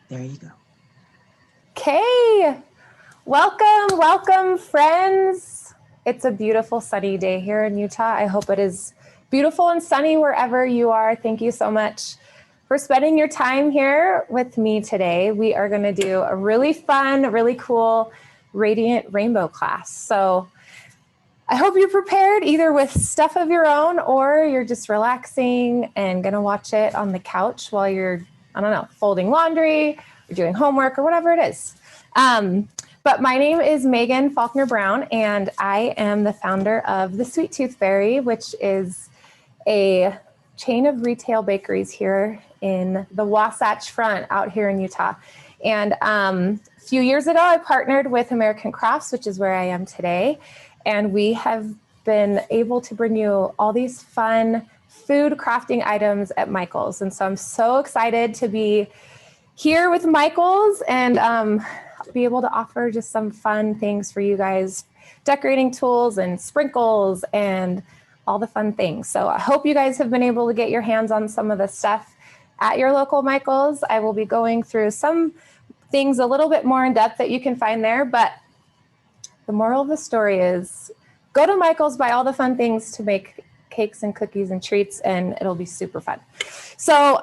There you go. Okay, welcome friends. It's a beautiful sunny day here in Utah. I hope it is beautiful and sunny wherever you are. Thank you so much for spending your time here with me today. We are going to do a really fun, really cool Radiant Rainbow class. So I hope you're prepared either with stuff of your own or you're just relaxing and going to watch it on the couch while you're, I don't know, folding laundry or doing homework or whatever it is. But my name is Megan Faulkner Brown, and I am the founder of the Sweet Tooth Fairy, which is a chain of retail bakeries here in the Wasatch Front out here in Utah. And a few years ago, I partnered with American Crafts, which is where I am today. And we have been able to bring you all these fun food crafting items at Michael's. And so I'm so excited to be here with Michael's and be able to offer just some fun things for you guys, decorating tools and sprinkles and all the fun things. So I hope you guys have been able to get your hands on some of the stuff at your local Michael's. I will be going through some things a little bit more in depth that you can find there, but the moral of the story is go to Michael's, buy all the fun things to make cakes and cookies and treats, and it'll be super fun. So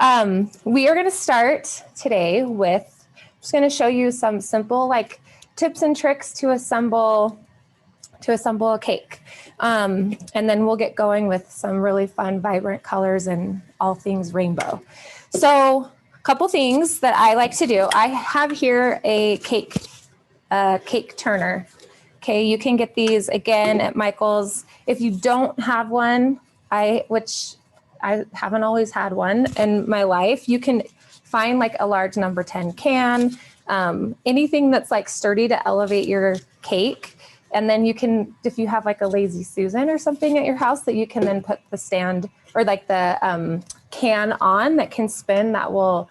we are going to start today with, I'm just going to show you some simple like tips and tricks to assemble a cake. And then we'll get going with some really fun, vibrant colors and all things rainbow. So a couple things that I like to do. I have here a cake turner. Okay, you can get these again at Michael's. If you don't have one, which I haven't always had one in my life, you can find like a large number 10 can, anything that's like sturdy to elevate your cake. And then you can, if you have like a Lazy Susan or something at your house that you can then put the stand or like the can on that can spin, that will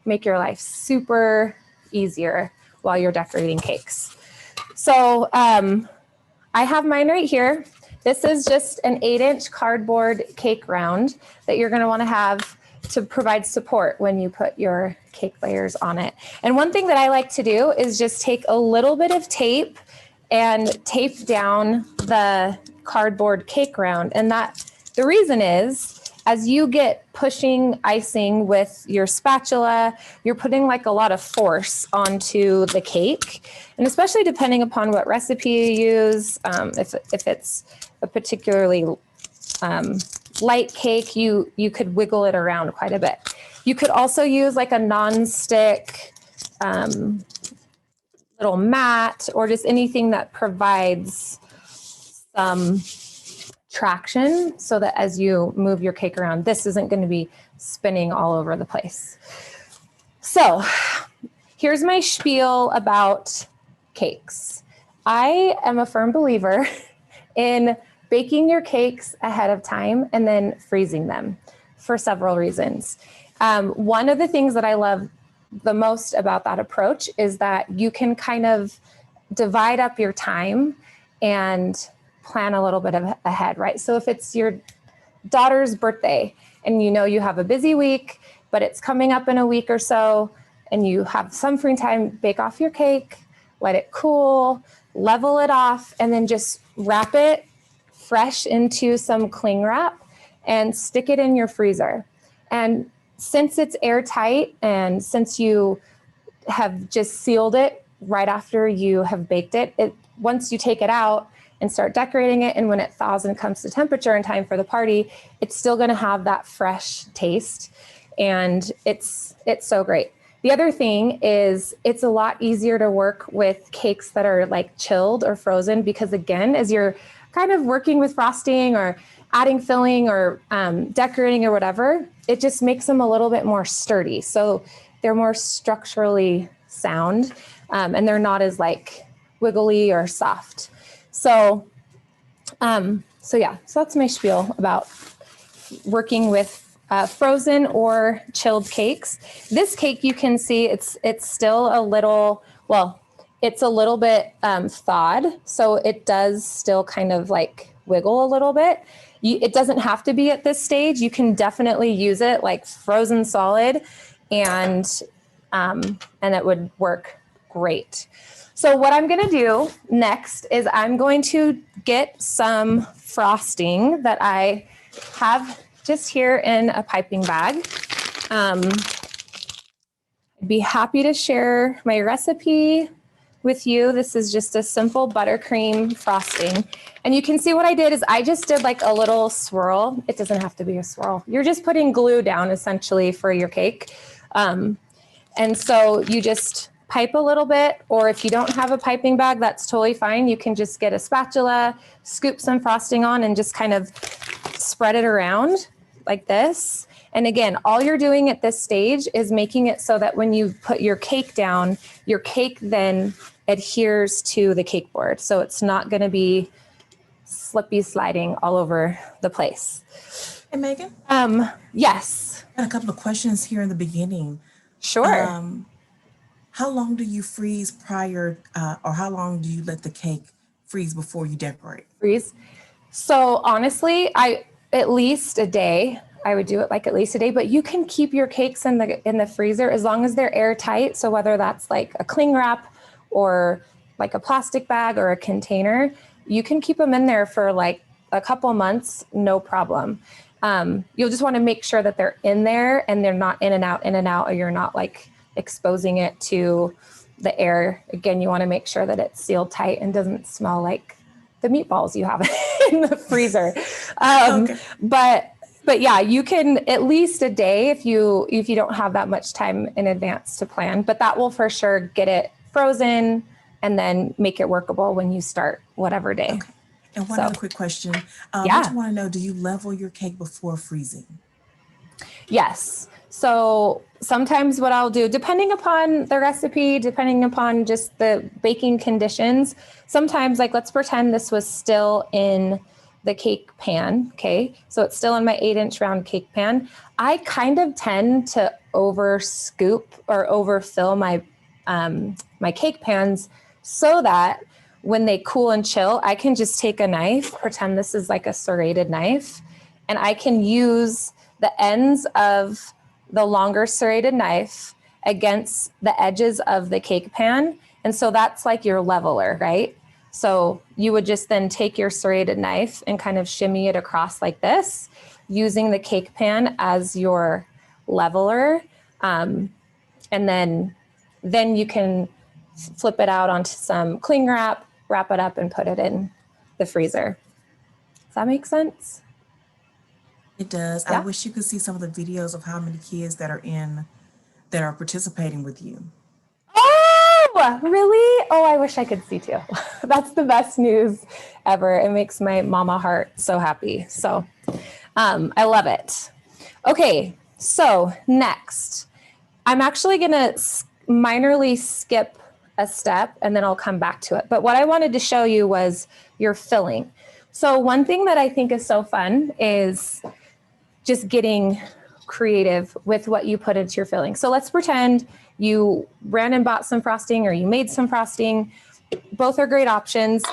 make your life super easier while you're decorating cakes. So I have mine right here. This is just an 8-inch cardboard cake round that you're going to want to have to provide support when you put your cake layers on it. And one thing that I like to do is just take a little bit of tape and tape down the cardboard cake round. And the reason is, as you get pushing icing with your spatula, you're putting like a lot of force onto the cake. And especially depending upon what recipe you use, if it's a particularly light cake, you could wiggle it around quite a bit. You could also use like a non-stick little mat or just anything that provides some traction so that as you move your cake around, this isn't going to be spinning all over the place. So here's my spiel about cakes. I am a firm believer in baking your cakes ahead of time and then freezing them for several reasons. One of the things that I love the most about that approach is that you can kind of divide up your time and plan a little bit ahead, right? So if it's your daughter's birthday and you know you have a busy week, but it's coming up in a week or so and you have some free time, bake off your cake, let it cool, level it off, and then just wrap it fresh into some cling wrap and stick it in your freezer. And since it's airtight and since you have just sealed it right after you have baked it, once you take it out and start decorating it, and when it thaws and comes to temperature in time for the party, it's still going to have that fresh taste, and it's so great. The other thing is it's a lot easier to work with cakes that are like chilled or frozen, because again, as you're kind of working with frosting or adding filling or decorating or whatever, it just makes them a little bit more sturdy. So they're more structurally sound, and they're not as like wiggly or soft. So that's my spiel about working with frozen or chilled cakes. This cake, you can see it's still a little, it's a little bit thawed. So it does still kind of like wiggle a little bit. It doesn't have to be at this stage. You can definitely use it like frozen solid and and it would work great. So what I'm gonna do next is I'm going to get some frosting that I have just here in a piping bag. I'd be happy to share my recipe with you. This is just a simple buttercream frosting. And you can see what I did is I just did like a little swirl. It doesn't have to be a swirl. You're just putting glue down essentially for your cake. And so you just pipe a little bit, or if you don't have a piping bag, that's totally fine. You can just get a spatula, scoop some frosting on, and just kind of spread it around like this. And again, all you're doing at this stage is making it so that when you put your cake down, your cake then adheres to the cake board. So it's not going to be slippy sliding all over the place. Hey, Megan? Yes. I got a couple of questions here in the beginning. Sure. How long do you freeze prior, or how long do you let the cake freeze before you decorate? Freeze. So honestly, at least a day. I would do it like at least a day, but you can keep your cakes in the freezer as long as they're airtight. So whether that's like a cling wrap or like a plastic bag or a container, you can keep them in there for like a couple months, no problem. You'll just want to make sure that they're in there and they're not in and out, or you're not like exposing it to the air. Again, you want to make sure that it's sealed tight and doesn't smell like the meatballs you have in the freezer. Okay. But yeah, you can at least a day if you don't have that much time in advance to plan, but that will for sure get it frozen and then make it workable when you start whatever day. Okay. And one other quick question. I Yeah. just want to know, do you level your cake before freezing? Yes. So sometimes what I'll do, depending upon the recipe, depending upon just the baking conditions, sometimes like let's pretend this was still in the cake pan, okay? So it's still in my 8-inch round cake pan. I kind of tend to over scoop or overfill my my cake pans so that when they cool and chill, I can just take a knife, pretend this is like a serrated knife, and I can use the ends of the longer serrated knife against the edges of the cake pan. And so that's like your leveler, right? So you would just then take your serrated knife and kind of shimmy it across like this, using the cake pan as your leveler. And then you can flip it out onto some cling wrap, wrap it up and put it in the freezer. Does that make sense? It does. Yeah. I wish you could see some of the videos of how many kids that are participating with you. Oh, really? Oh, I wish I could see too. That's the best news ever. It makes my mama heart so happy. So I love it. Okay, so next, I'm actually going to minorly skip a step and then I'll come back to it. But what I wanted to show you was your filling. So one thing that I think is so fun is just getting creative with what you put into your filling. So let's pretend you ran and bought some frosting or you made some frosting. Both are great options.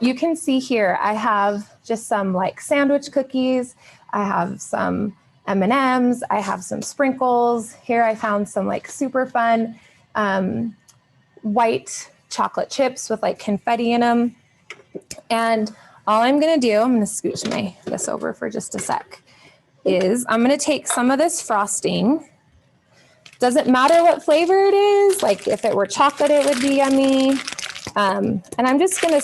You can see here, I have just some like sandwich cookies. I have some M&Ms. I have some sprinkles. Here I found some like super fun white chocolate chips with like confetti in them. And all I'm gonna do, I'm gonna scooch this over for just a sec, is I'm gonna take some of this frosting. Doesn't matter what flavor it is. Like if it were chocolate, it would be yummy. And I'm just gonna,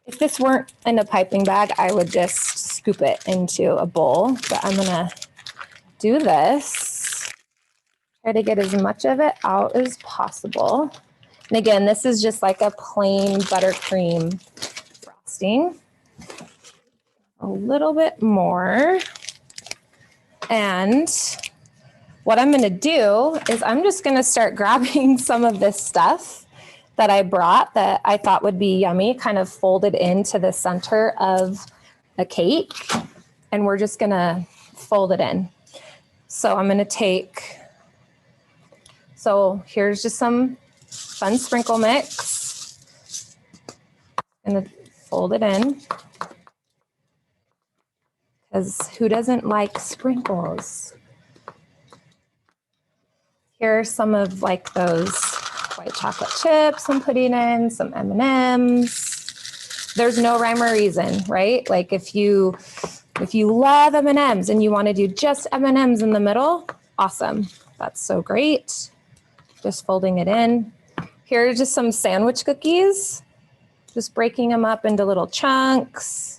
if this weren't in a piping bag, I would just scoop it into a bowl. But I'm gonna do this. Try to get as much of it out as possible. And again, this is just like a plain buttercream frosting. A little bit more. And what I'm gonna do is I'm just gonna start grabbing some of this stuff that I brought that I thought would be yummy, kind of folded into the center of a cake. And we're just gonna fold it in. So I'm gonna take, so here's just some fun sprinkle mix. I'm gonna fold it in. Because who doesn't like sprinkles? Here's some of like those white chocolate chips I'm putting in, some M&Ms. There's no rhyme or reason, right? Like if you love M&Ms and you want to do just M&Ms in the middle, awesome. That's so great. Just folding it in. Here are just some sandwich cookies. Just breaking them up into little chunks.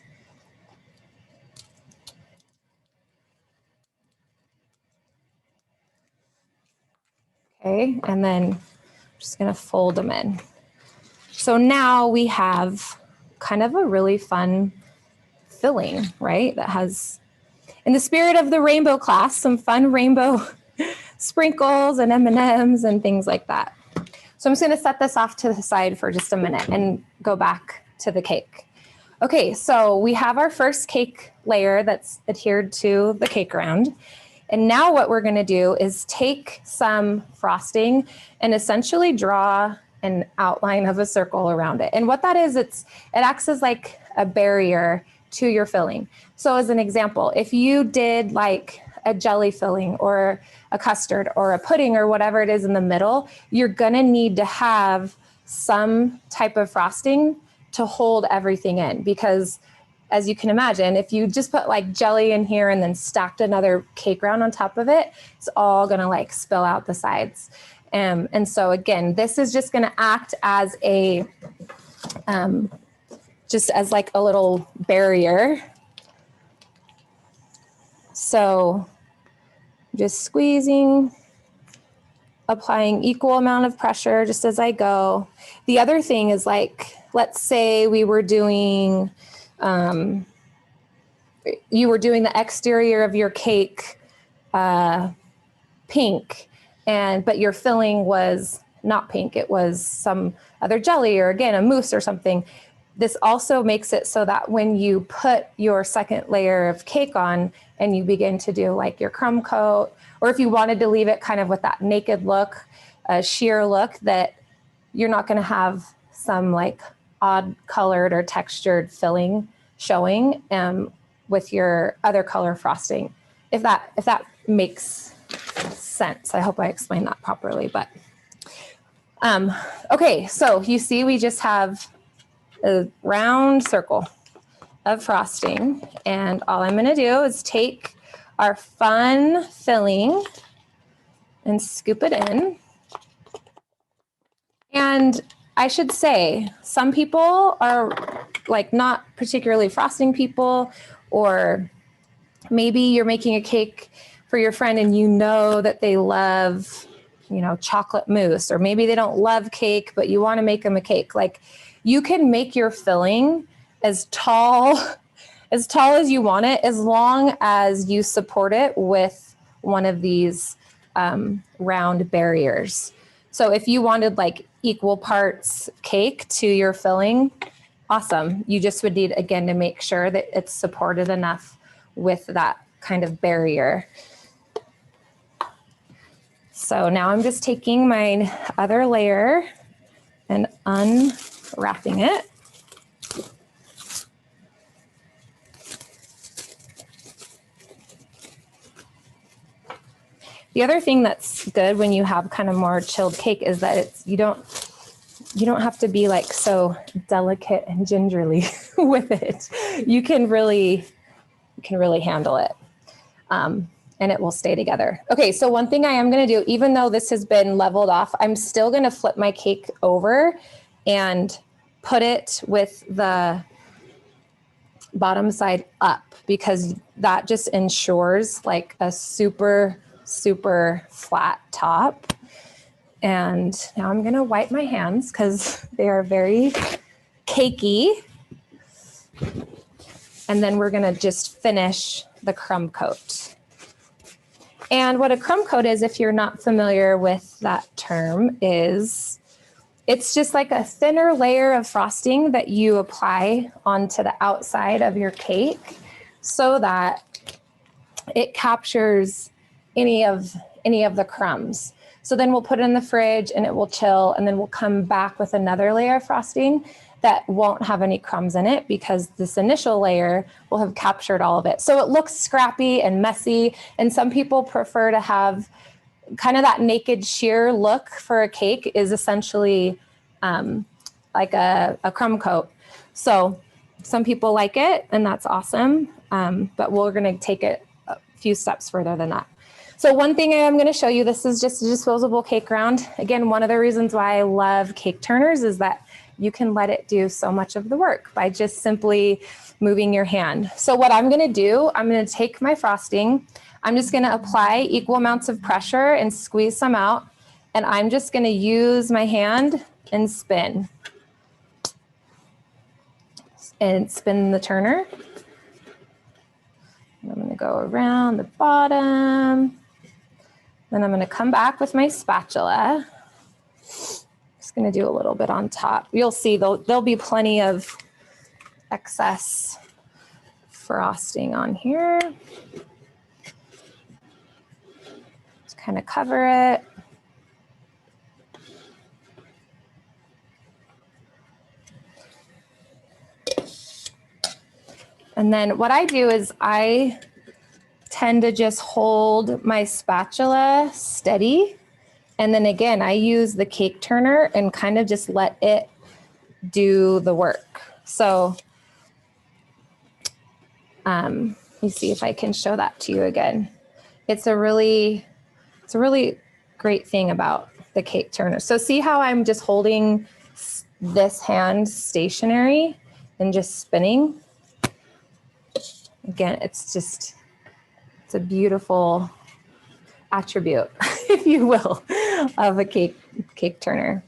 Okay, and then just gonna fold them in. So now we have kind of a really fun filling, right? That has, in the spirit of the rainbow class, some fun rainbow sprinkles and M&Ms and things like that. So I'm just gonna set this off to the side for just a minute and go back to the cake. Okay, so we have our first cake layer that's adhered to the cake ground. And now what we're gonna do is take some frosting and essentially draw an outline of a circle around it. And what that is, it acts as like a barrier to your filling. So as an example, if you did like a jelly filling or a custard or a pudding or whatever it is in the middle, you're gonna need to have some type of frosting to hold everything in, because as you can imagine, if you just put like jelly in here and then stacked another cake round on top of it, it's all gonna like spill out the sides. And so again, this is just gonna act as a, just as like a little barrier. So just squeezing, applying equal amount of pressure just as I go. The other thing is like, let's say we were doing, you were doing the exterior of your cake pink, but your filling was not pink, it was some other jelly or again, a mousse or something. This also makes it so that when you put your second layer of cake on and you begin to do like your crumb coat, or if you wanted to leave it kind of with that naked look, a sheer look, that you're not gonna have some like odd colored or textured filling showing with your other color frosting. If that makes sense. I hope I explained that properly, but okay, so you see we just have a round circle of frosting, and all I'm gonna do is take our fun filling and scoop it in. And I should say, some people are like not particularly frosting people, or maybe you're making a cake for your friend and you know that they love, you know, chocolate mousse, or maybe they don't love cake, but you want to make them a cake. Like, you can make your filling as tall as you want it, as long as you support it with one of these round barriers. So if you wanted like equal parts cake to your filling, awesome. You just would need, again, to make sure that it's supported enough with that kind of barrier. So now I'm just taking my other layer and unwrapping it. The other thing that's good when you have kind of more chilled cake is that you don't have to be like so delicate and gingerly with it. You can really handle it. And it will stay together. Okay, so one thing I am gonna do, even though this has been leveled off, I'm still gonna flip my cake over and put it with the bottom side up, because that just ensures like a super, super flat top. And now I'm gonna wipe my hands because they are very cakey. And then we're gonna just finish the crumb coat. And what a crumb coat is, if you're not familiar with that term, is it's just like a thinner layer of frosting that you apply onto the outside of your cake so that it captures any of the crumbs. So then we'll put it in the fridge and it will chill, and then we'll come back with another layer of frosting that won't have any crumbs in it, because this initial layer will have captured all of it. So it looks scrappy and messy, and some people prefer to have kind of that naked sheer look for a cake is essentially like a crumb coat. So some people like it, and that's awesome. But we're going to take it a few steps further than that. So one thing I'm going to show you, this is just a disposable cake round. Again, one of the reasons why I love cake turners is that you can let it do so much of the work by just simply moving your hand. So what I'm going to do, I'm going to take my frosting. I'm just going to apply equal amounts of pressure and squeeze some out. And I'm just going to use my hand and spin. And spin the turner. And I'm going to go around the bottom. Then I'm going to come back with my spatula. Just going to do a little bit on top. You'll see there'll be plenty of excess frosting on here. Just kind of cover it. And then what I do is I tend to just hold my spatula steady. And then again, I use the cake turner and kind of just let it do the work. So let me see if I can show that to you again. It's a really great thing about the cake turner. So see how I'm just holding this hand stationary and just spinning? Again, it's a beautiful attribute, if you will, of a cake turner.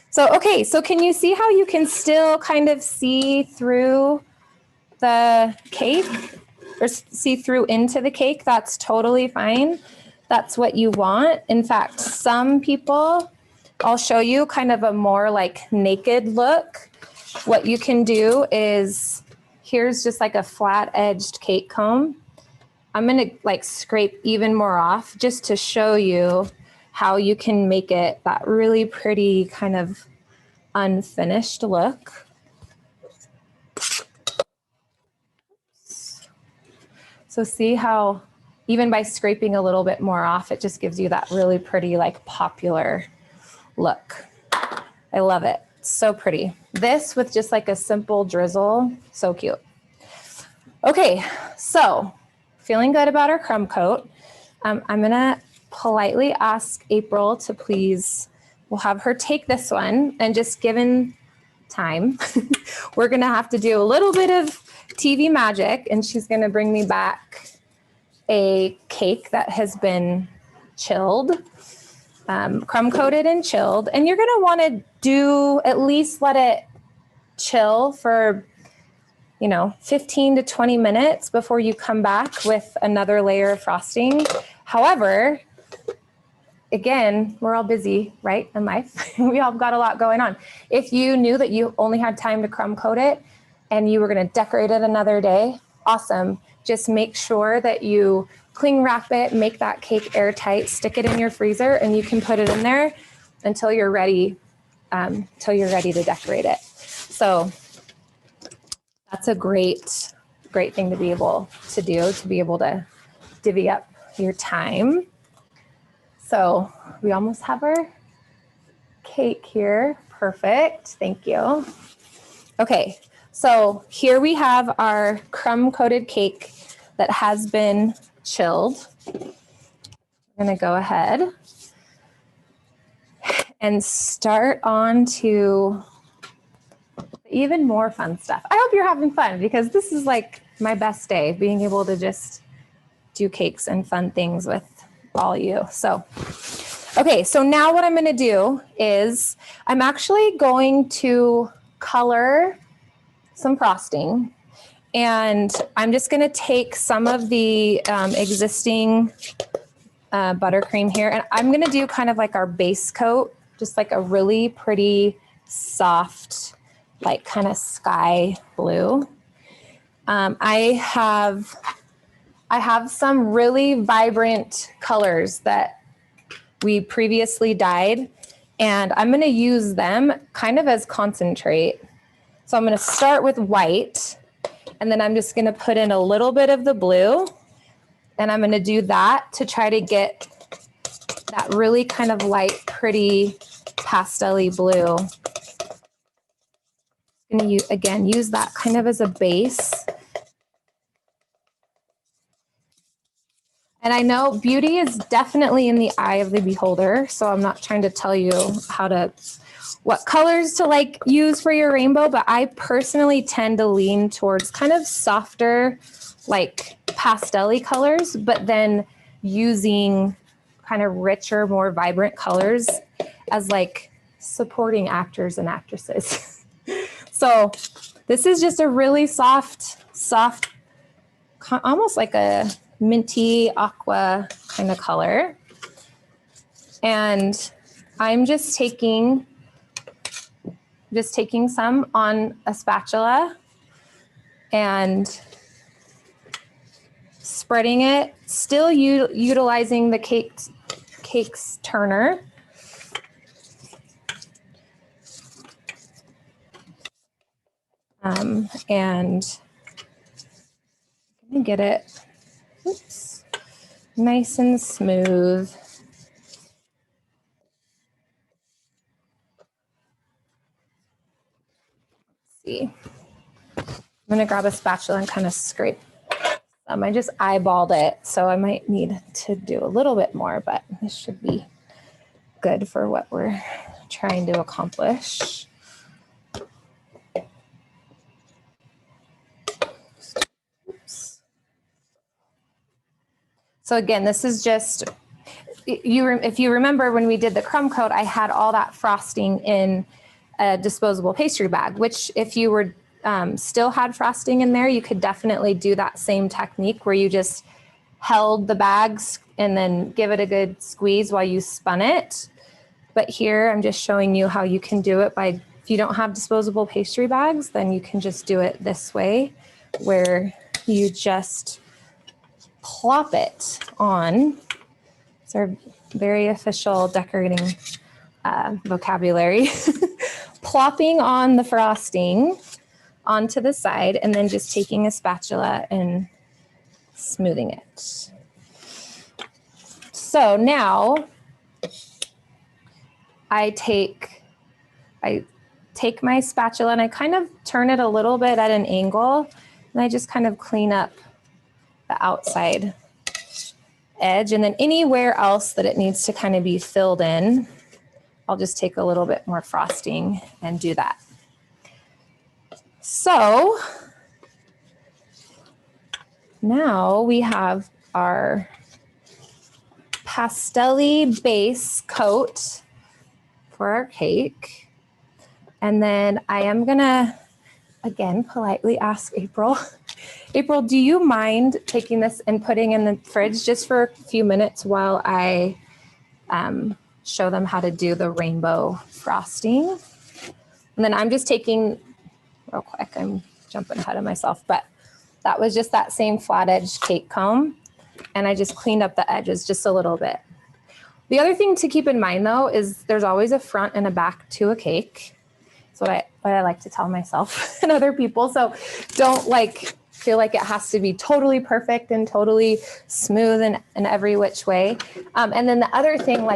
So, okay, so can you see how you can still kind of see through the cake or see through into the cake? That's totally fine. That's what you want. In fact, some people, I'll show you kind of a more like naked look. What you can do is, here's just like a flat edged cake comb. I'm gonna like scrape even more off just to show you how you can make it that really pretty kind of unfinished look. So see how even by scraping a little bit more off, it just gives you that really pretty like popular look. I love it. It's so pretty. This with just like a simple drizzle, so cute. Okay, so feeling good about our crumb coat. I'm gonna politely ask April to please, we'll have her take this one, and just given time, we're gonna have to do a little bit of TV magic, and she's gonna bring me back a cake that has been chilled, crumb coated and chilled. And you're gonna wanna do, at least let it chill for 15 to 20 minutes before you come back with another layer of frosting. However, again, we're all busy, right, in life. We all got a lot going on. If you knew that you only had time to crumb coat it and you were gonna decorate it another day, awesome. Just make sure that you cling wrap it, make that cake airtight, stick it in your freezer, and you can put it in there until you're ready to decorate it. So that's a great thing to be able to do, to be able to divvy up your time. So we almost have our cake here. Perfect. Thank you. Okay, so here we have our crumb coated cake that has been chilled. I'm gonna go ahead and start on to even more fun stuff. I hope you're having fun, because this is like my best day, being able to just do cakes and fun things with all you. So, okay, so now what I'm gonna do is I'm actually going to color some frosting, and I'm just gonna take some of the existing buttercream here, and I'm gonna do kind of like our base coat, just like a really pretty soft, like kind of sky blue. I have some really vibrant colors that we previously dyed, and I'm gonna use them kind of as concentrate. So I'm gonna start with white, and then I'm just gonna put in a little bit of the blue, and I'm gonna do that to try to get that really kind of light, pretty pastel-y blue. I'm going to, again, use that kind of as a base. And I know beauty is definitely in the eye of the beholder, so I'm not trying to tell you what colors to like use for your rainbow, but I personally tend to lean towards kind of softer, like pastel-y colors, but then using kind of richer, more vibrant colors as like supporting actors and actresses. So this is just a really soft, almost like a minty aqua kind of color. And I'm just taking some on a spatula and spreading it, still utilizing the cake's turner. And I'm gonna get it, oops, nice and smooth. See, I'm gonna grab a spatula and kind of scrape some. I just eyeballed it, so I might need to do a little bit more, but this should be good for what we're trying to accomplish. Oops. So again, this is just, if you remember when we did the crumb coat, I had all that frosting in a disposable pastry bag, which if you were still had frosting in there, you could definitely do that same technique where you just held the bags and then give it a good squeeze while you spun it. But here I'm just showing you how you can do it by, if you don't have disposable pastry bags, then you can just do it this way, where you just plop it on. It's our very official decorating vocabulary. Plopping on the frosting onto the side and then just taking a spatula and smoothing it. So now I take my spatula and I kind of turn it a little bit at an angle, and I just kind of clean up the outside edge, and then anywhere else that it needs to kind of be filled in, I'll just take a little bit more frosting and do that. So now we have our pastel-y base coat for our cake. And then I am gonna, again, politely ask April, April, do you mind taking this and putting in the fridge just for a few minutes while I show them how to do the rainbow frosting? And then I'm just taking, real quick, I'm jumping ahead of myself, but that was just that same flat edge cake comb, and I just cleaned up the edges just a little bit. The other thing to keep in mind though is there's always a front and a back to a cake. That's what I like to tell myself and other people. So don't feel like it has to be totally perfect and totally smooth in every which way. And then the other thing,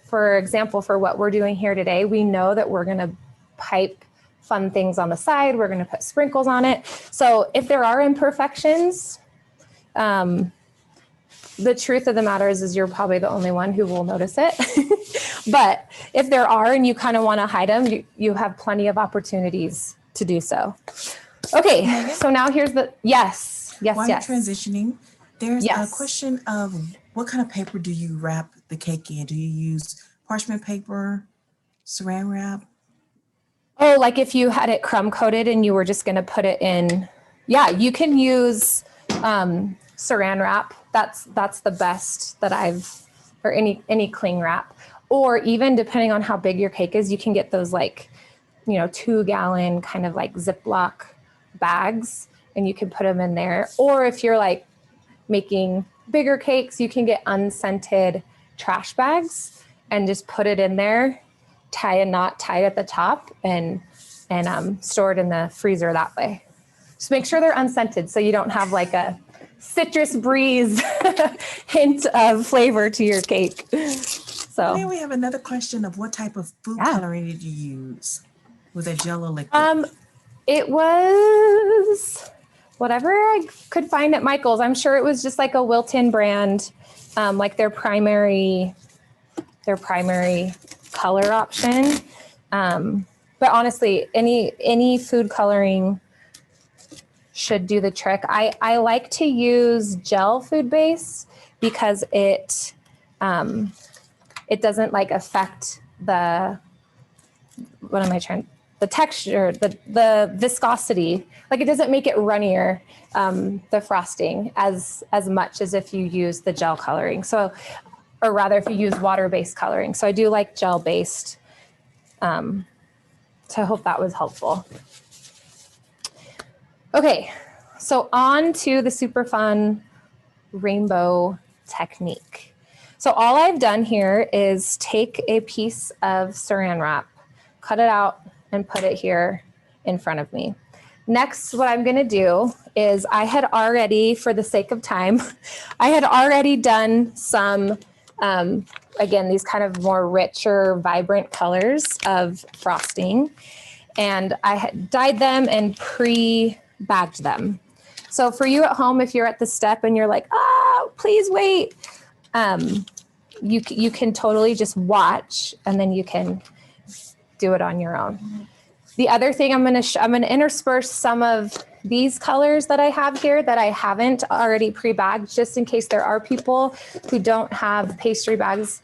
for example, for what we're doing here today, we know that we're gonna pipe fun things on the side. We're gonna put sprinkles on it. So if there are imperfections, the truth of the matter is you're probably the only one who will notice it. But if there are and you kind of want to hide them, you have plenty of opportunities to do so. Okay, Megan? So now here's the, yes. While you're transitioning, there's a question of what kind of paper do you wrap the cake in? Do you use parchment paper, saran wrap? Oh, like if you had it crumb coated and you were just going to put it in, yeah, you can use saran wrap. That's the best that or any cling wrap, or even depending on how big your cake is, you can get those 2-gallon kind of Ziploc bags, and you can put them in there. Or if you're making bigger cakes, you can get unscented trash bags and just put it in there, tie a knot tight at the top, and store it in the freezer that way. Just make sure they're unscented so you don't have a citrus breeze hint of flavor to your cake. So and then we have another question of what type of food coloring did you use? Was it gel or liquid? It was whatever I could find at Michael's. I'm sure it was just like a Wilton brand, like their primary color option. But honestly, any food coloring should do the trick. I like to use gel food base because it doesn't like affect the texture, the viscosity. Like it doesn't make it runnier, the frosting as much as if you use the gel coloring. So, or rather if you use water-based coloring. So I do like gel-based. So I hope that was helpful. Okay, so on to the super fun rainbow technique. So all I've done here is take a piece of saran wrap, cut it out, and put it here in front of me. Next, what I'm gonna do is I had already, for the sake of time, I had already done some, again, these kind of more richer, vibrant colors of frosting. And I had dyed them and pre-bagged them. So for you at home, if you're at the step and you're like, oh, please wait, you can totally just watch and then you can do it on your own. The other thing I'm gonna intersperse some of these colors that I have here that I haven't already pre-bagged, just in case there are people who don't have pastry bags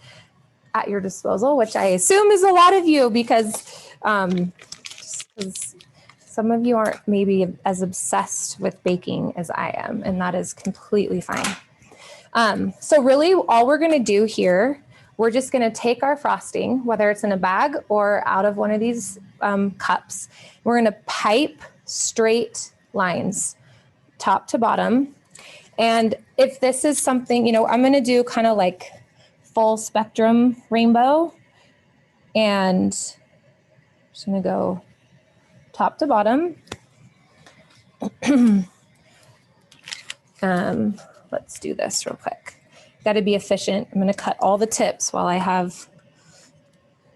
at your disposal, which I assume is a lot of you because some of you aren't maybe as obsessed with baking as I am, and that is completely fine. So really all we're gonna do here, we're just gonna take our frosting, whether it's in a bag or out of one of these cups. We're gonna pipe straight lines, top to bottom. And if this is something, I'm gonna do kind of like full spectrum rainbow. And I'm just gonna go top to bottom. Let's do this real quick. Got to be efficient. I'm going to cut all the tips while I have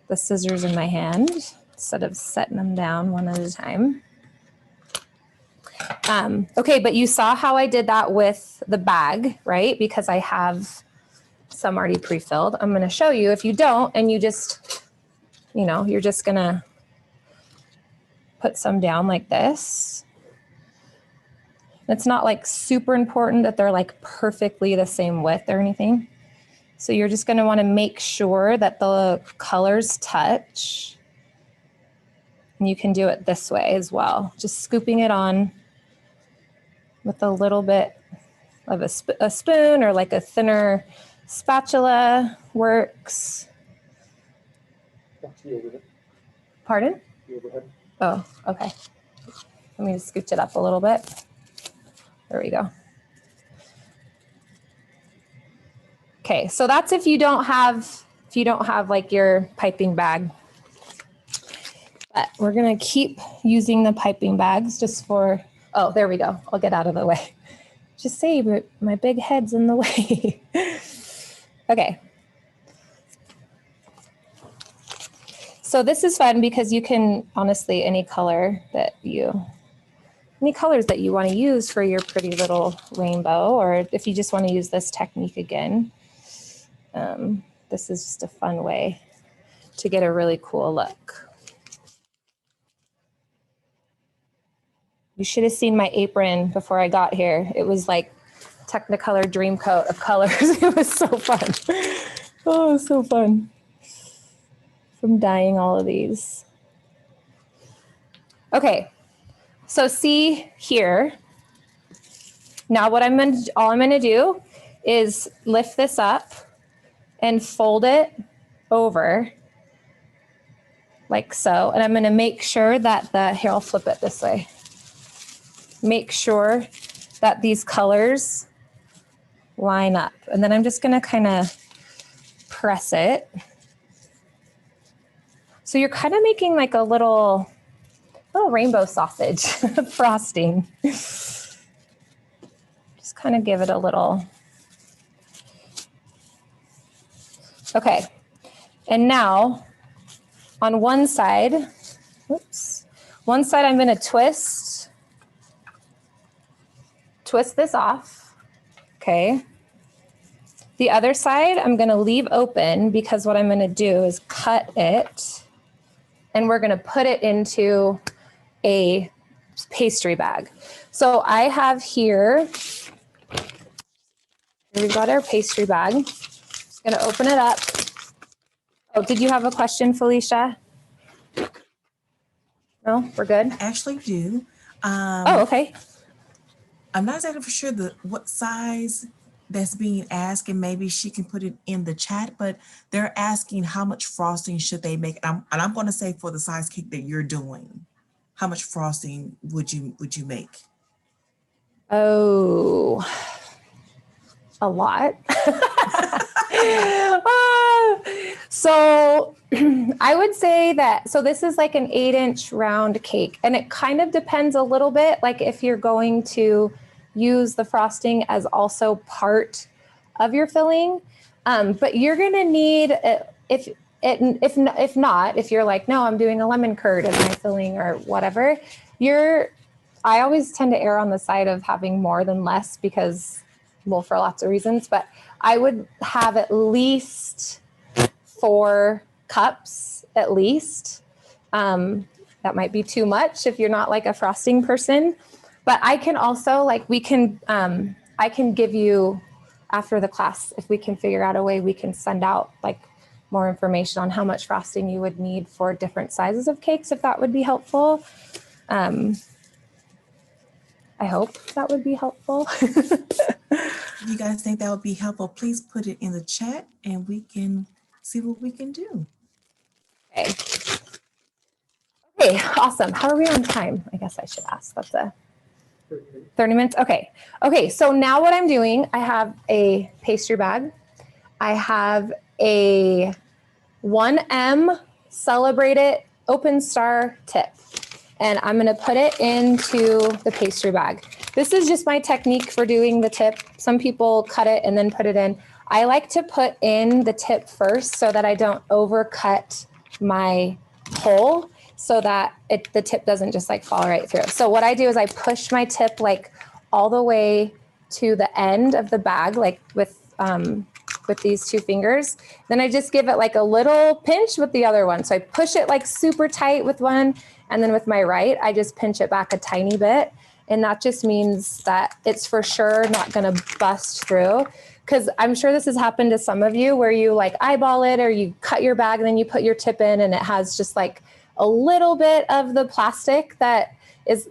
the scissors in my hand instead of setting them down one at a time. Okay, but you saw how I did that with the bag, right? Because I have some already pre-filled. I'm going to show you if you don't, and you just, you're just going to put some down like this. It's not like super important that they're like perfectly the same width or anything. So you're just going to want to make sure that the colors touch. And you can do it this way as well. Just scooping it on with a little bit of a spoon or like a thinner spatula works. Pardon? Oh, okay. Let me just scooch it up a little bit. There we go. Okay, so that's if you don't have like your piping bag. But we're gonna keep using the piping bags just for, oh, there we go. I'll get out of the way. Just say, but my big head's in the way. Okay. So this is fun because you can, honestly, any colors that you want to use for your pretty little rainbow, or if you just want to use this technique again, this is just a fun way to get a really cool look. You should have seen my apron before I got here. It was like Technicolor dream coat of colors. It was so fun. Oh, it was so fun. From dyeing all of these. Okay. So see here, now all I'm gonna do is lift this up and fold it over like so. And I'm gonna make sure that here, I'll flip it this way. Make sure that these colors line up. And then I'm just gonna kind of press it. So you're kind of making like a little rainbow sausage frosting. Just kind of give it a little. Okay, And now on one side, one side I'm going to twist this off. Okay. The other side I'm going to leave open because what I'm going to do is cut it and we're going to put it into a pastry bag. So I have here we've got our pastry bag. Just going to open it up. Oh, did you have a question, Felicia? No, we're good. I actually do. Oh, okay. I'm not exactly for sure what size that's being asked, and maybe she can put it in the chat, but they're asking how much frosting should they make. And I'm going to say for the size cake that you're doing, how much frosting would you make? Oh, a lot. So I would say that, so this is like an 8-inch round cake, and it kind of depends a little bit, like if you're going to use the frosting as also part of your filling. But you're going to need, if not, if you're like, no, I'm doing a lemon curd as my filling or whatever, I always tend to err on the side of having more than less because, well, for lots of reasons, but I would have at least 4 cups at least. That might be too much if you're not like a frosting person, but I can also I can give you after the class, if we can figure out a way, we can send out like more information on how much frosting you would need for different sizes of cakes, if that would be helpful. I hope that would be helpful. If you guys think that would be helpful, please put it in the chat and we can see what we can do. Okay. Okay, awesome. How are we on time? I guess I should ask. That's 30 minutes. Okay. Okay, so now what I'm doing, I have a pastry bag. I have a 1M Celebrate It Open Star tip. And I'm going to put it into the pastry bag. This is just my technique for doing the tip. Some people cut it and then put it in. I like to put in the tip first so that I don't overcut my hole so that the tip doesn't just like fall right through. So what I do is I push my tip like all the way to the end of the bag, like with these 2 fingers. Then I just give it like a little pinch with the other one. So I push it like super tight with one, and then with my right, I just pinch it back a tiny bit. And that just means that it's for sure not gonna bust through. Because I'm sure this has happened to some of you where you like eyeball it or you cut your bag and then you put your tip in and it has just like a little bit of the plastic that is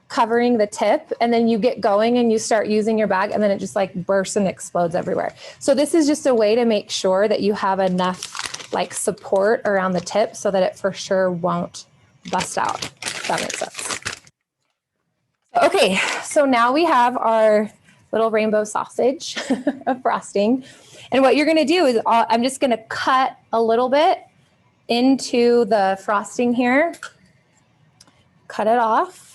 covering the tip, and then you get going and you start using your bag and then it just like bursts and explodes everywhere. So this is just a way to make sure that you have enough like support around the tip so that it for sure won't bust out, if that makes sense. Okay, so now we have our little rainbow sausage of frosting. And what you're gonna do is I'm just gonna cut a little bit into the frosting here, cut it off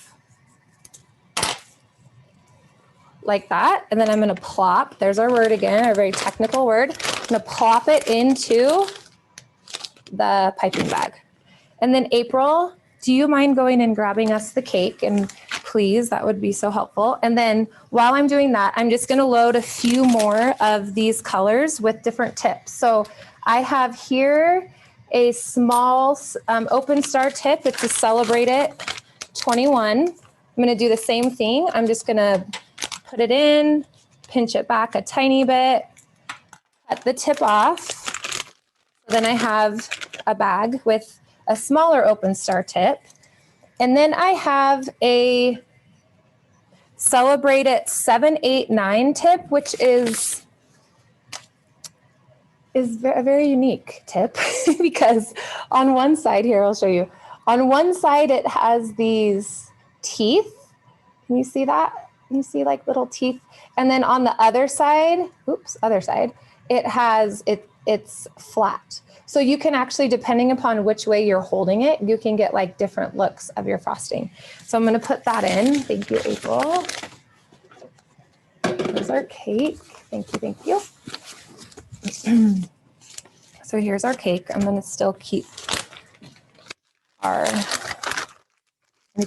like that. And then I'm gonna plop, there's our word again, our very technical word. I'm gonna plop it into the piping bag. And then April, do you mind going and grabbing us the cake? And please, that would be so helpful. And then while I'm doing that, I'm just gonna load a few more of these colors with different tips. So I have here a small open star tip. It's a Celebrate It 21. I'm gonna do the same thing. I'm just gonna put it in, pinch it back a tiny bit, cut the tip off. Then I have a bag with a smaller open star tip. And then I have a Celebrate It 7, 8, 9 tip, which is a very unique tip because on one side here, I'll show you. On one side, it has these teeth. Can you see that? You see like little teeth. And then on the other side, it's flat. So you can actually, depending upon which way you're holding it, you can get like different looks of your frosting. So I'm gonna put that in. Thank you, April. Here's our cake. Thank you, thank you. So here's our cake. I'm gonna still keep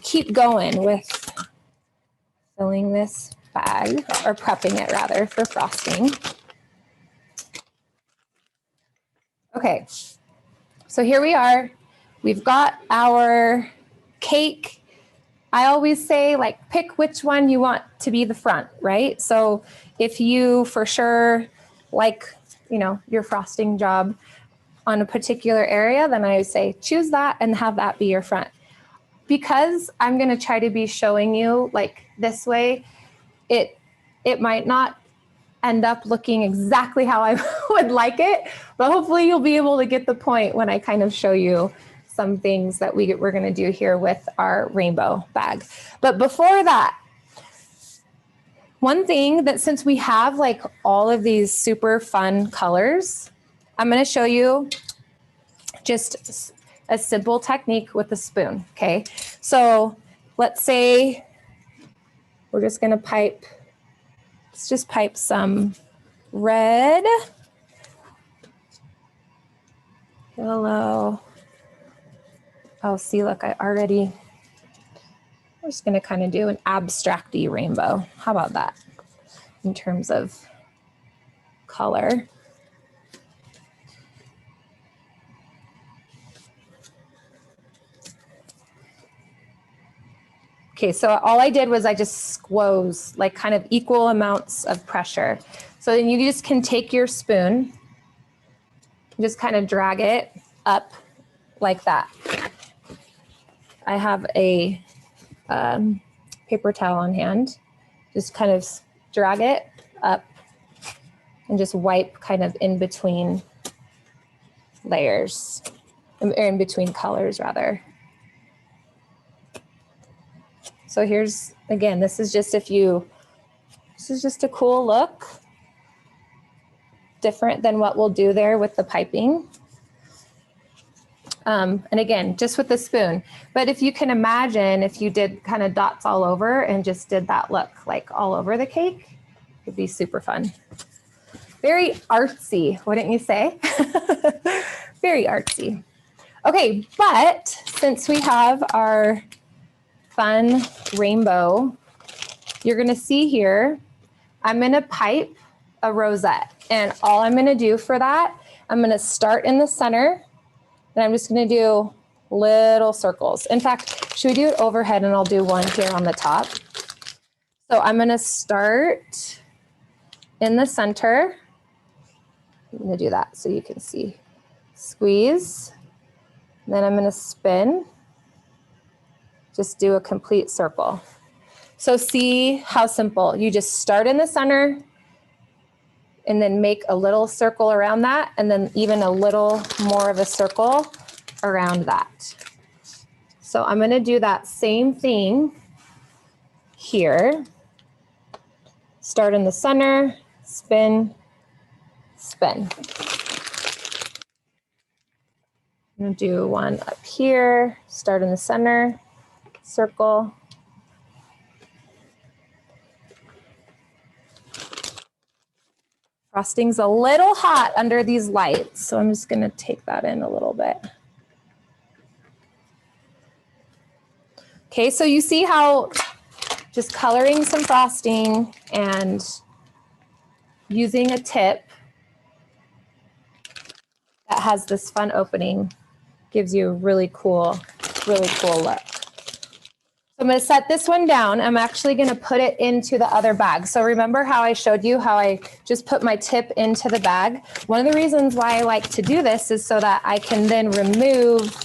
keep going with filling this bag, or prepping it rather, for frosting. Okay, so here we are. We've got our cake. I always say, like, pick which one you want to be the front, right? So if you for sure like, you know, your frosting job on a particular area, then I would say choose that and have that be your front. Because I'm going to try to be showing you like this way, it might not end up looking exactly how I would like it, but hopefully you'll be able to get the point when I kind of show you some things that we're going to do here with our rainbow bag. But before that, one thing that, since we have like all of these super fun colors, I'm going to show you just a simple technique with a spoon. Okay, so let's say we're just going to pipe, let's just pipe some red, yellow. Oh, see, look, we're just going to kind of do an abstract-y rainbow. How about that in terms of color? Okay, so all I did was I just squoze, like kind of equal amounts of pressure. So then you just can take your spoon, just kind of drag it up like that. I have a paper towel on hand. Just kind of drag it up and just wipe kind of in between layers, or in between colors rather. So here's, again, this is just this is just a cool look, different than what we'll do there with the piping. And again, just with the spoon. But if you can imagine, if you did kind of dots all over and just did that look like all over the cake, it'd be super fun. Very artsy, wouldn't you say? Very artsy. Okay, but since we have our fun rainbow, you're gonna see here, I'm gonna pipe a rosette. And all I'm gonna do for that, I'm gonna start in the center, and I'm just gonna do little circles. In fact, should we do it overhead, and I'll do one here on the top. So I'm gonna start in the center. I'm gonna do that so you can see. Squeeze, then I'm gonna spin. Just do a complete circle. So see how simple. You just start in the center and then make a little circle around that, and then even a little more of a circle around that. So I'm gonna do that same thing here. Start in the center, spin, spin. I'm gonna do one up here, start in the center, circle. Frosting's a little hot under these lights, so I'm just gonna take that in a little bit. Okay, so you see how just coloring some frosting and using a tip that has this fun opening gives you a really cool look. So I'm going to set this one down. I'm actually going to put it into the other bag. So remember how I showed you how I just put my tip into the bag? One of the reasons why I like to do this is so that I can then remove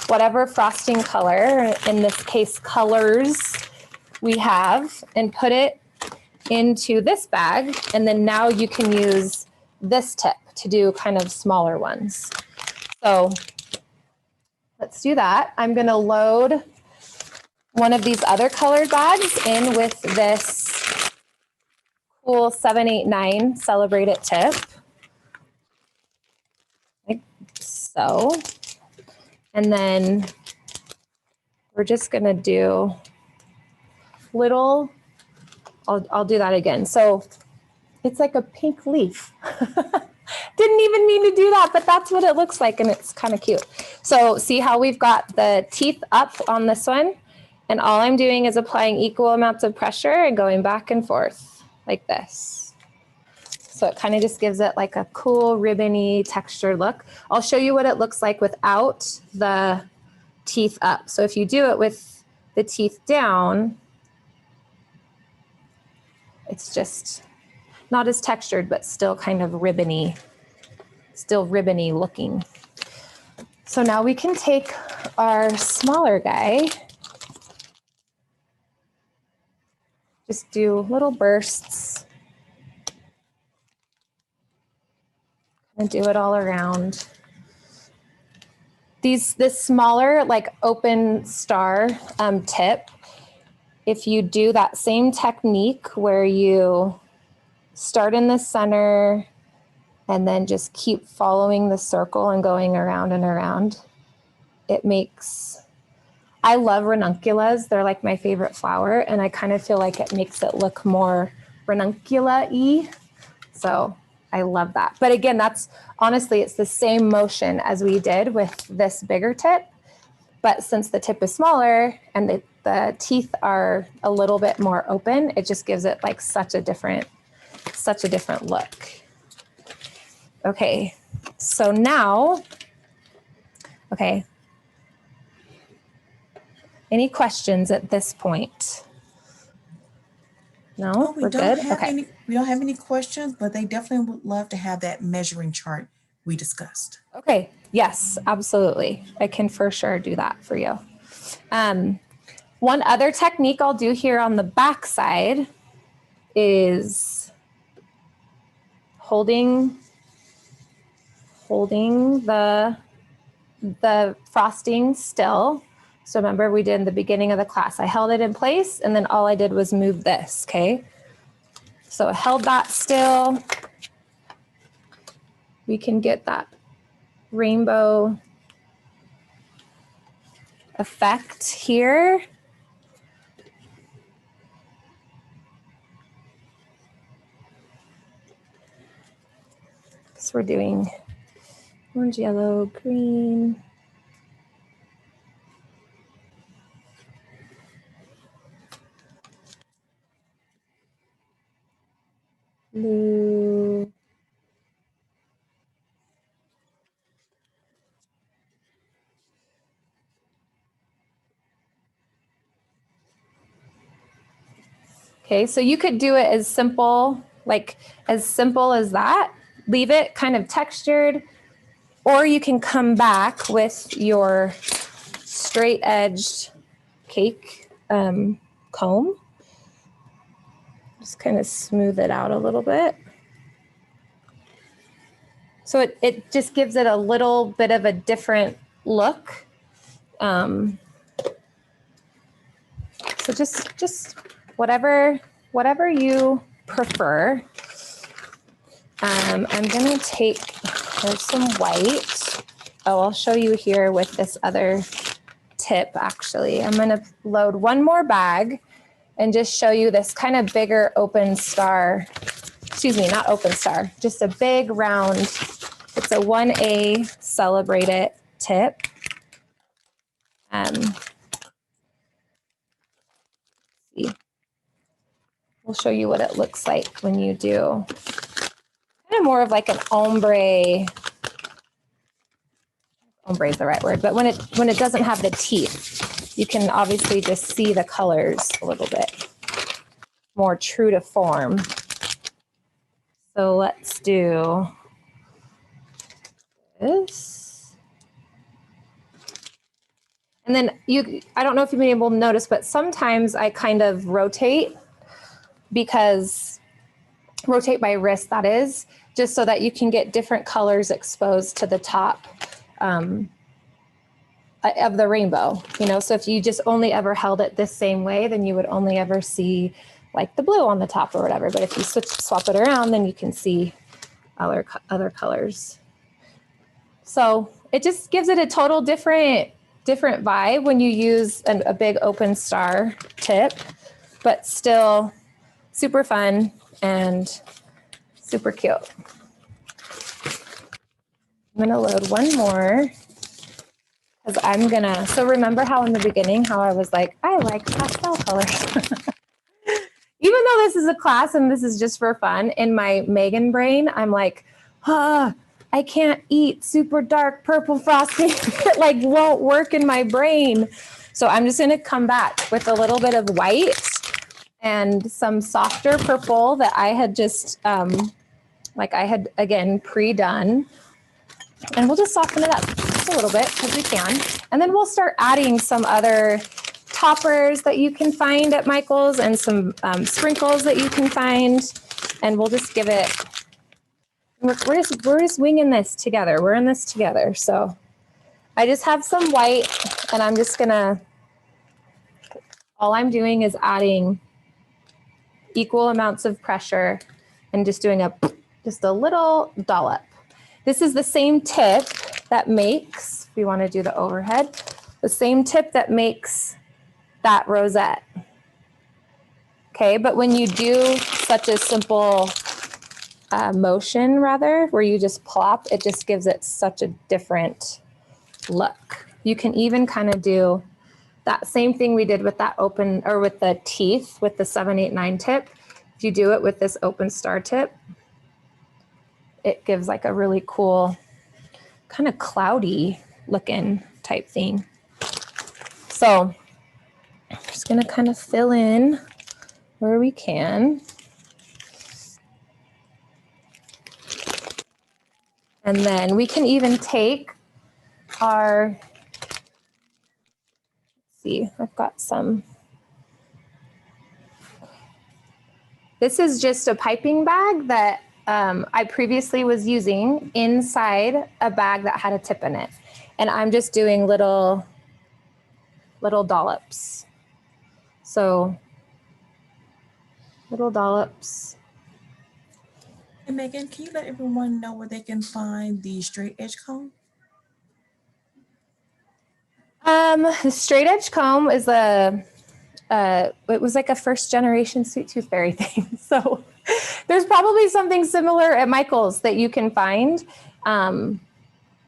whatever frosting color, in this case colors, we have, and put it into this bag. And then now you can use this tip to do kind of smaller ones. So let's do that. I'm going to load one of these other colored bags in with this cool 789 Celebrate It tip, like so. And then we're just gonna do little, I'll do that again. So it's like a pink leaf. Didn't even mean to do that, but that's what it looks like, and it's kind of cute. So see how we've got the teeth up on this one? And all I'm doing is applying equal amounts of pressure and going back and forth like this. So it kind of just gives it like a cool ribbony textured look. I'll show you what it looks like without the teeth up. So if you do it with the teeth down, it's just not as textured, but still kind of ribbony, still ribbony looking. So now we can take our smaller guy, just do little bursts and do it all around. This smaller, like open star tip, if you do that same technique where you start in the center and then just keep following the circle and going around and around, it makes, I love ranunculus. They're like my favorite flower, and I kind of feel like it makes it look more ranuncula-y. So I love that. But again, that's honestly, it's the same motion as we did with this bigger tip. But since the tip is smaller and the teeth are a little bit more open, it just gives it like such a different look. Okay, so now, okay. Any questions at this point? No, Oh, we're good? Okay. We don't have any questions, but they definitely would love to have that measuring chart we discussed. Okay, yes, absolutely. I can for sure do that for you. One other technique I'll do here on the back side is holding the frosting still. So remember we did in the beginning of the class, I held it in place and then all I did was move this, okay? So I held that still. We can get that rainbow effect here. So we're doing orange, yellow, green. Blue. Okay, so you could do it as simple, as that. Leave it kind of textured, or you can come back with your straight edged cake comb. Just kind of smooth it out a little bit. So it just gives it a little bit of a different look. So just whatever you prefer. I'm gonna take, there's some white. Oh, I'll show you here with this other tip actually. I'm gonna load one more bag and just show you this kind of bigger open star, excuse me, not open star, just a big round, it's a 1A Celebrate It tip. See. We'll show you what it looks like when you do kind of more of like an ombre. Ombre is the right word, but when it doesn't have the teeth, you can obviously just see the colors a little bit more true to form. So let's do this. And then I don't know if you've been able to notice, but sometimes I kind of rotate by wrist, that is, just so that you can get different colors exposed to the top of the rainbow, you know? So if you just only ever held it this same way, then you would only ever see like the blue on the top or whatever. But if you swap it around, then you can see other colors. So it just gives it a total different vibe when you use a big open star tip, but still super fun and super cute. I'm gonna load one more because I'm gonna, so remember how in the beginning, how I was like, I like pastel colors. Even though this is a class and this is just for fun, in my Megan brain, I'm like, I can't eat super dark purple frosting. It like won't work in my brain. So I'm just gonna come back with a little bit of white and some softer purple that I had just, like I had again pre-done. And we'll just soften it up just a little bit because we can. And then we'll start adding some other toppers that you can find at Michael's and some sprinkles that you can find. And we'll just give it, we're just winging this together. We're in this together. So I just have some white and I'm just gonna, all I'm doing is adding equal amounts of pressure and just doing just a little dollop. This is the same tip that makes, if you want to do the overhead, the same tip that makes that rosette. Okay, but when you do such a simple motion rather, where you just plop, it just gives it such a different look. You can even kind of do that same thing we did with that open, or with the teeth, with the 7, 8, 9 tip. If you do it with this open star tip, it gives like a really cool kind of cloudy looking type thing. So I'm just gonna kind of fill in where we can. And then we can even take our, let's see, I've got some. This is just a piping bag that I previously was using inside a bag that had a tip in it. And I'm just doing little dollops. So little dollops. And Megan, can you let everyone know where they can find the straight edge comb? The straight edge comb is it was like a first generation Sweet Tooth Fairy thing. So there's probably something similar at Michael's that you can find.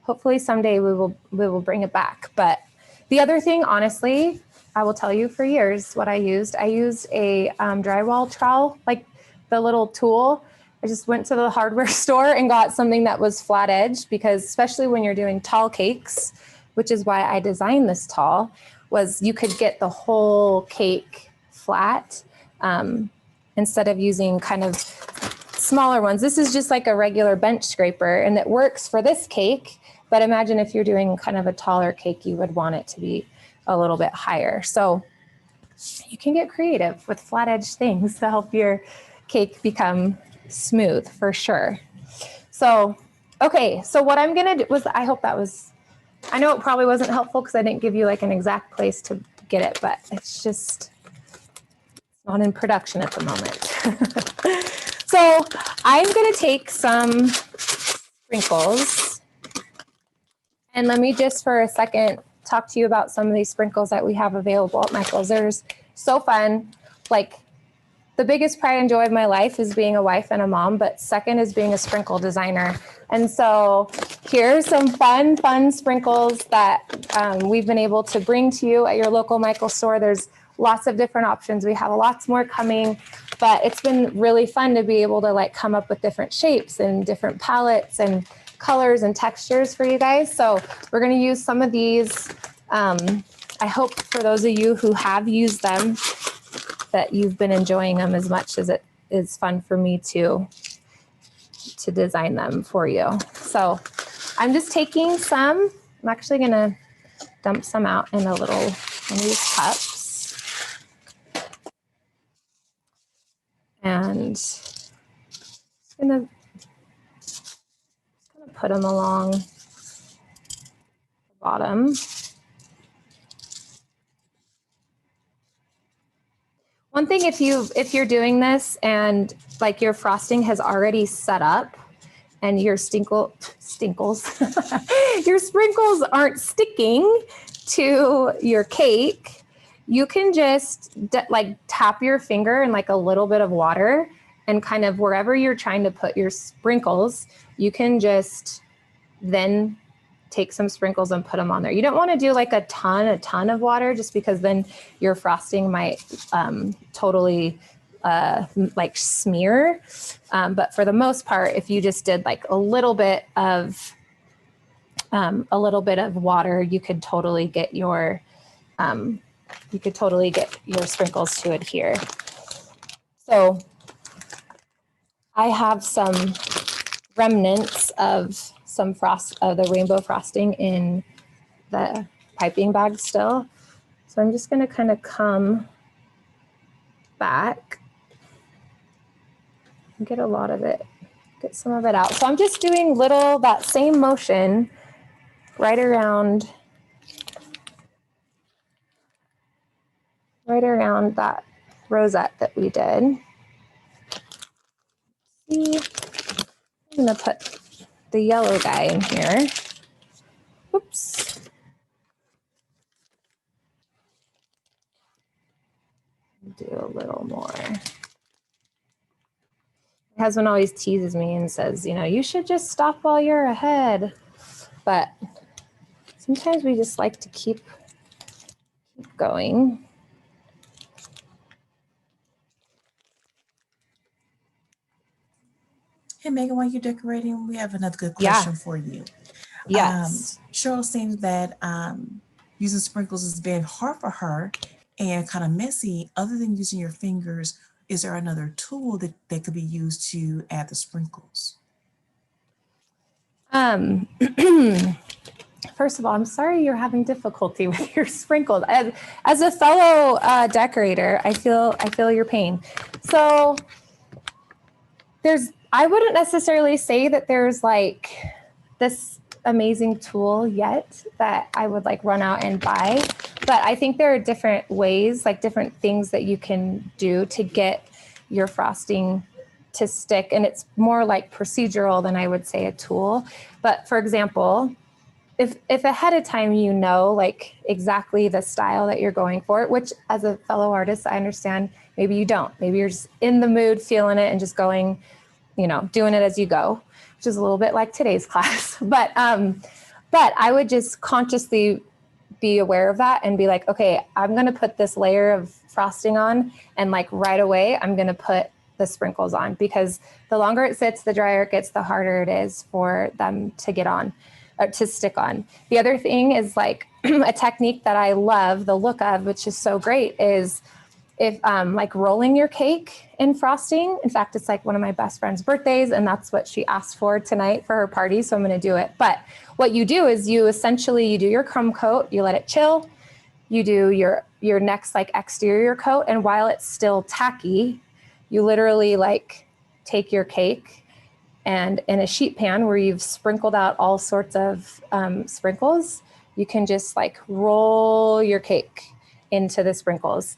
Hopefully someday we will bring it back. But the other thing, honestly, I will tell you for years what I used. I used a drywall trowel, like the little tool. I just went to the hardware store and got something that was flat edged, because especially when you're doing tall cakes, which is why I designed this tall, was you could get the whole cake flat instead of using kind of smaller ones. This is just like a regular bench scraper, and it works for this cake. But imagine if you're doing kind of a taller cake, you would want it to be a little bit higher. So you can get creative with flat edge things to help your cake become smooth for sure. So, okay, so what I'm gonna do was, I hope that was, I know it probably wasn't helpful because I didn't give you like an exact place to get it, but it's just not in production at the moment. So I'm gonna take some sprinkles, and let me just for a second talk to you about some of these sprinkles that we have available at Michael's. There's so fun. Like, the biggest pride and joy of my life is being a wife and a mom, but second is being a sprinkle designer. And so here's some fun sprinkles that we've been able to bring to you at your local Michael's store. There's lots of different options. We have lots more coming, but it's been really fun to be able to like come up with different shapes and different palettes and colors and textures for you guys. So we're going to use some of these. I hope for those of you who have used them that you've been enjoying them as much as it is fun for me to design them for you. So I'm just taking some, I'm actually gonna dump some out in a little, one of these cups. And just gonna put them along the bottom. One thing, if you're doing this and like your frosting has already set up and your stinkles, your sprinkles aren't sticking to your cake, you can just like tap your finger in like a little bit of water, and kind of wherever you're trying to put your sprinkles, you can just then take some sprinkles and put them on there. You don't want to do like a ton of water, just because then your frosting might totally like smear. But for the most part, if you just did like a little bit of water, you could totally get your sprinkles to adhere. So I have some remnants of the rainbow frosting in the piping bag still. So I'm just going to kind of come back and get some of it out. So I'm just doing that same motion right around that rosette that we did. See, I'm going to put the yellow guy in here. Oops. Do a little more. My husband always teases me and says, you should just stop while you're ahead. But sometimes we just like to keep going. Hey, Megan, while you're decorating, we have another good question for you. Yes. Cheryl saying that using sprinkles has been hard for her and kind of messy. Other than using your fingers, is there another tool that could be used to add the sprinkles? First of all, I'm sorry you're having difficulty with your sprinkles. As a fellow decorator, I feel your pain. So I wouldn't necessarily say that there's like this amazing tool yet that I would like run out and buy, but I think there are different ways, like different things that you can do to get your frosting to stick. And it's more like procedural than I would say a tool. But for example, if ahead of time, like exactly the style that you're going for, which as a fellow artist, I understand, maybe you don't, maybe you're just in the mood, feeling it and just going, doing it as you go, which is a little bit like today's class. But I would just consciously be aware of that and be like, okay, I'm going to put this layer of frosting on, and like right away, I'm going to put the sprinkles on, because the longer it sits, the drier it gets, the harder it is for them to get on, or to stick on. The other thing is like a technique that I love the look of, which is so great, is if like rolling your cake in frosting. In fact, it's like one of my best friend's birthdays, and that's what she asked for tonight for her party. So I'm going to do it. But what you do is you do your crumb coat, you let it chill, you do your next like exterior coat. And while it's still tacky, you literally like take your cake and in a sheet pan where you've sprinkled out all sorts of sprinkles, you can just like roll your cake into the sprinkles.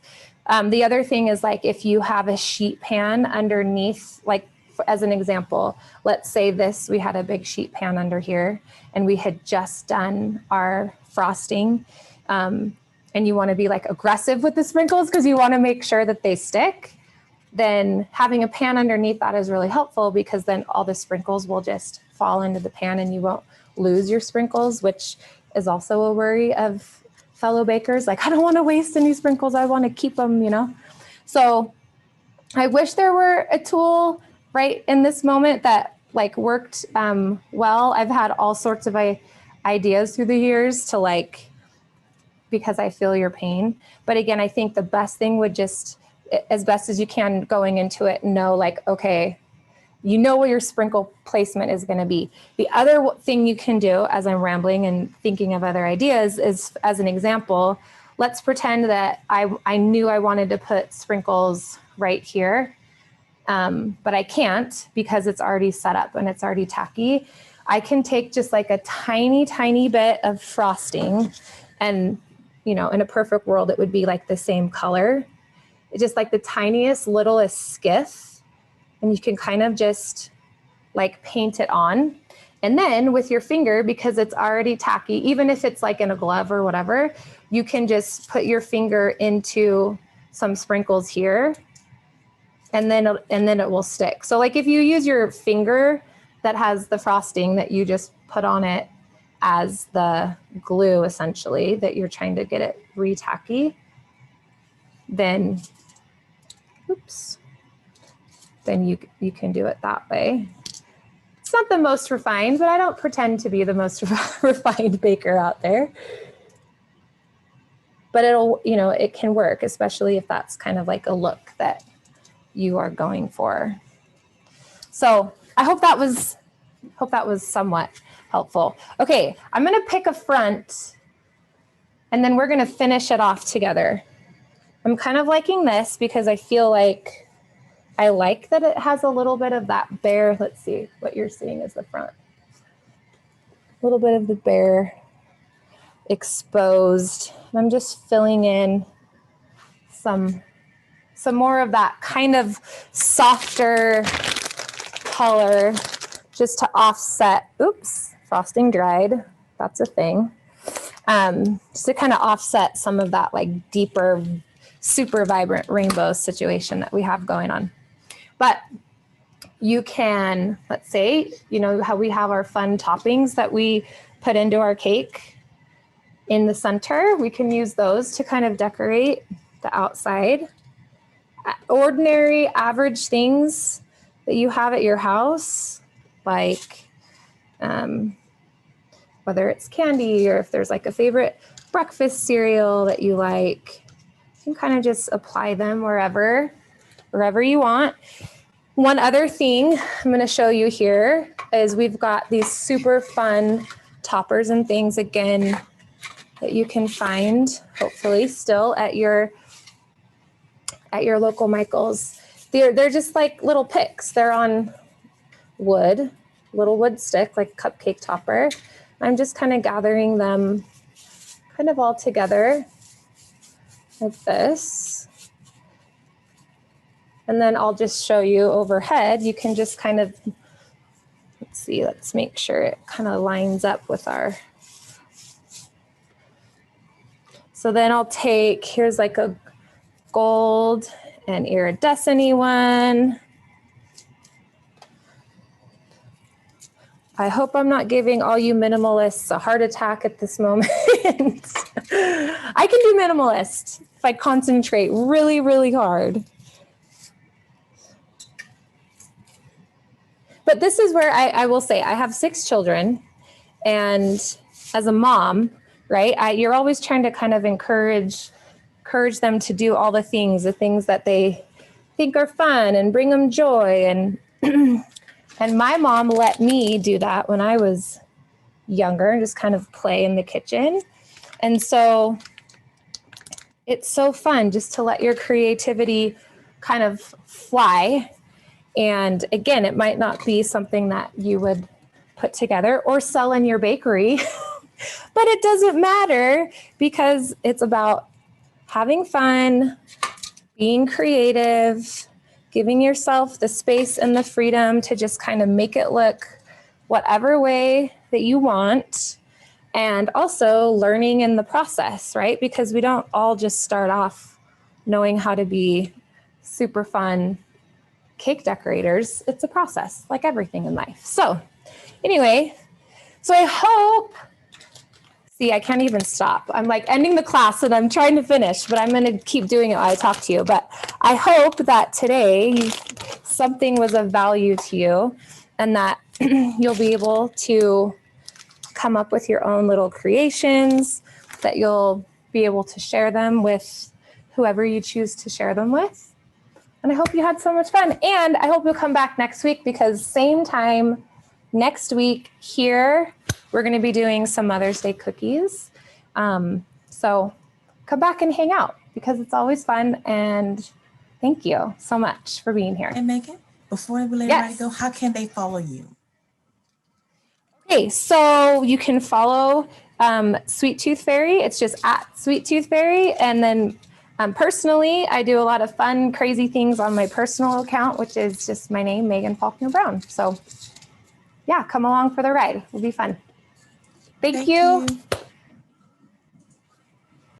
The other thing is like if you have a sheet pan underneath, like as an example, let's say we had a big sheet pan under here and we had just done our frosting, and you want to be like aggressive with the sprinkles because you want to make sure that they stick, then having a pan underneath that is really helpful, because then all the sprinkles will just fall into the pan and you won't lose your sprinkles, which is also a worry of fellow bakers. Like, I don't want to waste any sprinkles. I want to keep them, So I wish there were a tool right in this moment that like worked well. I've had all sorts of ideas through the years to like, because I feel your pain. But again, I think the best thing would just, as best as you can going into it, know like, okay, where your sprinkle placement is going to be. The other thing you can do, as I'm rambling and thinking of other ideas, is, as an example, let's pretend that I knew I wanted to put sprinkles right here, but I can't because it's already set up and it's already tacky. I can take just like a tiny, tiny bit of frosting, and, in a perfect world, it would be like the same color. It's just like the tiniest, littlest skiff. And you can kind of just like paint it on. And then with your finger, because it's already tacky, even if it's like in a glove or whatever, you can just put your finger into some sprinkles here, and then it will stick. So like if you use your finger, that has the frosting that you just put on it as the glue, essentially, that you're trying to get it re-tacky, then, oops, then you can do it that way. It's not the most refined, but I don't pretend to be the most refined baker out there. But it'll, you know, it can work, especially if that's kind of like a look that you are going for. So I hope that was somewhat helpful. Okay, I'm gonna pick a front and then we're gonna finish it off together. I'm kind of liking this because I feel like I like that it has a little bit of that bare, let's see, what you're seeing is the front. A little bit of the bare exposed. I'm just filling in some more of that kind of softer color just to offset, oops, frosting dried, that's a thing. Just to kind of offset some of that like deeper, super vibrant rainbow situation that we have going on. But you can, let's say, you know how we have our fun toppings that we put into our cake in the center. We can use those to kind of decorate the outside. Ordinary, average things that you have at your house, like whether it's candy or if there's like a favorite breakfast cereal that you like, you can kind of just apply them wherever you want. One other thing I'm going to show you here is we've got these super fun toppers and things, again, that you can find hopefully still at your local Michael's. They're just like little picks. They're on wood, little wood stick, like a cupcake topper. I'm just kind of gathering them kind of all together like this. And then I'll just show you overhead. You can just kind of, let's see, let's make sure it kind of lines up with our. So then I'll take, here's like a gold and iridescent-y one. I hope I'm not giving all you minimalists a heart attack at this moment. I can do minimalist if I concentrate really, really hard. But this is where I will say I have 6 children, and as a mom, right, you're always trying to kind of encourage them to do all the things that they think are fun and bring them joy. And and my mom let me do that when I was younger and just kind of play in the kitchen. And so it's so fun just to let your creativity kind of fly. And again, it might not be something that you would put together or sell in your bakery, but it doesn't matter because it's about having fun, being creative, giving yourself the space and the freedom to just kind of make it look whatever way that you want. And also learning in the process, right? Because we don't all just start off knowing how to be super fun cake decorators. It's a process, like everything in life. So anyway, so I hope, see, I can't even stop. I'm like ending the class and I'm trying to finish, but I'm going to keep doing it while I talk to you. But I hope that today something was of value to you and that you'll be able to come up with your own little creations, that you'll be able to share them with whoever you choose to share them with. And I hope you had so much fun. And I hope you'll come back next week because same time next week here, we're going to be doing some Mother's Day cookies. So come back and hang out because it's always fun. And thank you so much for being here. And Megan, before we let everybody go, how can they follow you? Okay, so you can follow Sweet Tooth Fairy. It's just at Sweet Tooth Fairy. And then personally, I do a lot of fun, crazy things on my personal account, which is just my name, Megan Faulkner Brown. So yeah, come along for the ride. It'll be fun. Thank you.